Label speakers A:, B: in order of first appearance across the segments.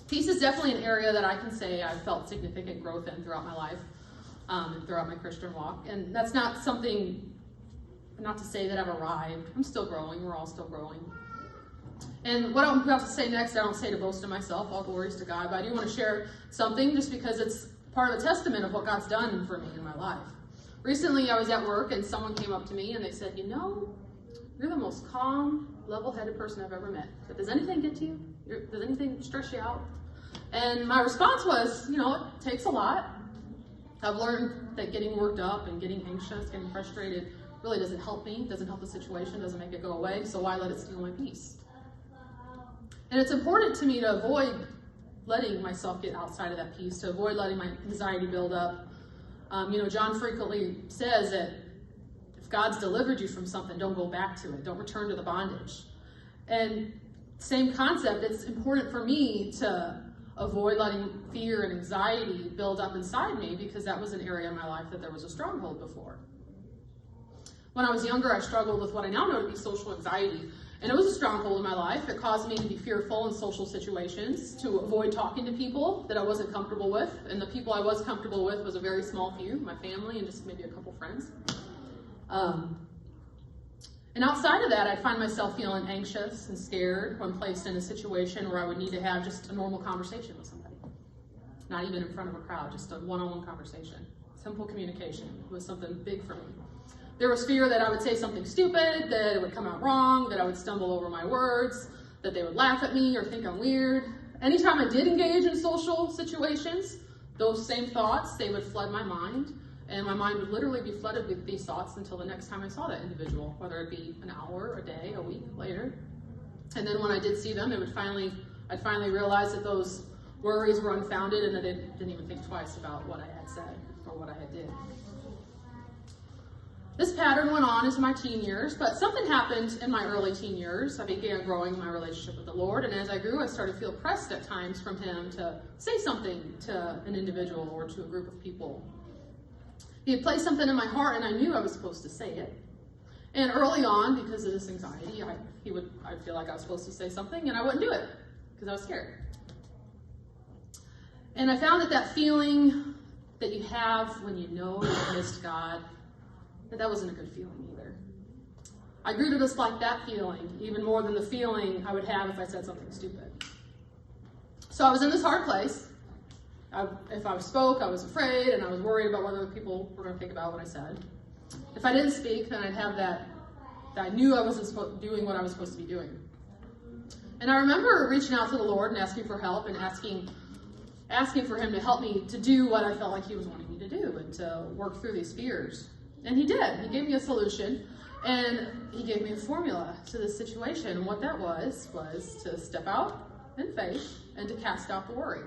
A: Peace is definitely an area that I can say I've felt significant growth in throughout my life, and throughout my Christian walk. And that's not something, not to say that I've arrived. I'm still growing. We're all still growing. And what I'm about to say next, I don't say to boast in myself. All glories to God. But I do want to share something just because it's part of a testament of what God's done for me in my life. Recently, I was at work and someone came up to me and they said, you're the most calm, level-headed person I've ever met. But does anything get to you? Does anything stress you out? And my response was, it takes a lot. I've learned that getting worked up and getting anxious, getting frustrated really doesn't help me, doesn't help the situation, doesn't make it go away, so why let it steal my peace? And it's important to me to avoid letting myself get outside of that peace, to avoid letting my anxiety build up. John frequently says that if God's delivered you from something, don't go back to it. Don't return to the bondage. And same concept, it's important for me to avoid letting fear and anxiety build up inside me because that was an area in my life that there was a stronghold before. When I was younger, I struggled with what I now know to be social anxiety. And it was a stronghold in my life. It caused me to be fearful in social situations, to avoid talking to people that I wasn't comfortable with. And the people I was comfortable with was a very small few, my family and just maybe a couple friends. And outside of that, I find myself feeling anxious and scared when placed in a situation where I would need to have just a normal conversation with somebody. Not even in front of a crowd, just a one-on-one conversation. Simple communication was something big for me. There was fear that I would say something stupid, that it would come out wrong, that I would stumble over my words, that they would laugh at me or think I'm weird. Anytime I did engage in social situations, those same thoughts, they would flood my mind. And my mind would literally be flooded with these thoughts until the next time I saw that individual, whether it be an hour, a day, a week later. And then when I did see them, I'd finally realize that those worries were unfounded and that I didn't even think twice about what I had said or what I had did. This pattern went on into my teen years, but something happened in my early teen years. I began growing my relationship with the Lord, and as I grew, I started to feel pressed at times from Him to say something to an individual or to a group of people. He had placed something in my heart, and I knew I was supposed to say it. And early on, because of this anxiety, I'd feel like I was supposed to say something, and I wouldn't do it because I was scared. And I found that feeling that you have when you know you've missed God, that wasn't a good feeling either. I grew to dislike that feeling even more than the feeling I would have if I said something stupid. So I was in this hard place. If I spoke, I was afraid, and I was worried about what other people were going to think about what I said. If I didn't speak, then I'd have that I knew I wasn't doing what I was supposed to be doing. And I remember reaching out to the Lord and asking for help and asking for Him to help me to do what I felt like He was wanting me to do and to work through these fears. And He did. He gave me a solution, and He gave me a formula to this situation. And what that was to step out in faith and to cast out the worry.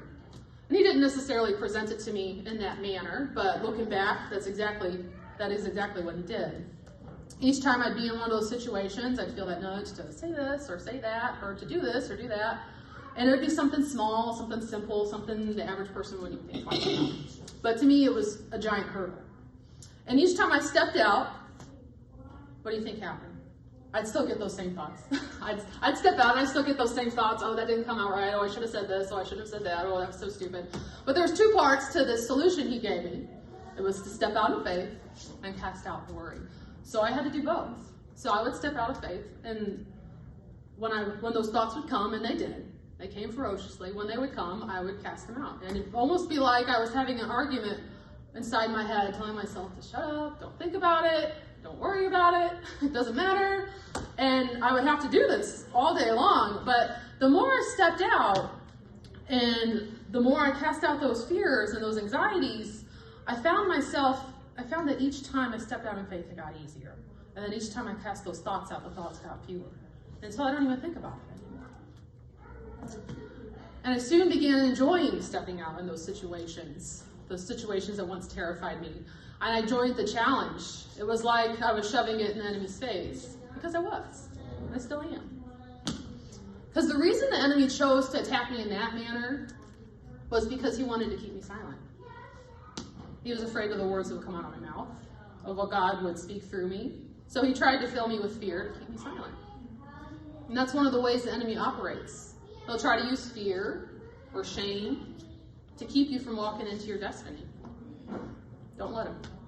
A: And He didn't necessarily present it to me in that manner, but looking back, that is exactly what He did. Each time I'd be in one of those situations, I'd feel that nudge to say this or say that, or to do this or do that. And it would be something small, something simple, something the average person wouldn't even think twice about. But to me, it was a giant hurdle. And each time I stepped out, what do you think happened? I'd still get those same thoughts. I'd step out and I'd still get those same thoughts. Oh, that didn't come out right. Oh, I should have said this. Oh, I shouldn't have said that. Oh, that was so stupid. But there's two parts to this solution He gave me. It was to step out in faith and cast out the worry. So I had to do both. So I would step out of faith, and when those thoughts would come, and they did, they came ferociously. When they would come, I would cast them out. And it'd almost be like I was having an argument inside my head, telling myself to shut up, don't think about it, don't worry about it, it doesn't matter. And I would have to do this all day long. But the more I stepped out and the more I cast out those fears and those anxieties, I found that each time I stepped out in faith, it got easier. And then each time I cast those thoughts out, the thoughts got fewer. Until I don't even think about it anymore. And I soon began enjoying stepping out in those situations that once terrified me. And I enjoyed the challenge. It was like I was shoving it in the enemy's face. Because I was. And I still am. Because the reason the enemy chose to attack me in that manner was because he wanted to keep me silent. He was afraid of the words that would come out of my mouth, of what God would speak through me. So he tried to fill me with fear to keep me silent. And that's one of the ways the enemy operates. He'll try to use fear or shame to keep you from walking into your destiny. Don't let them.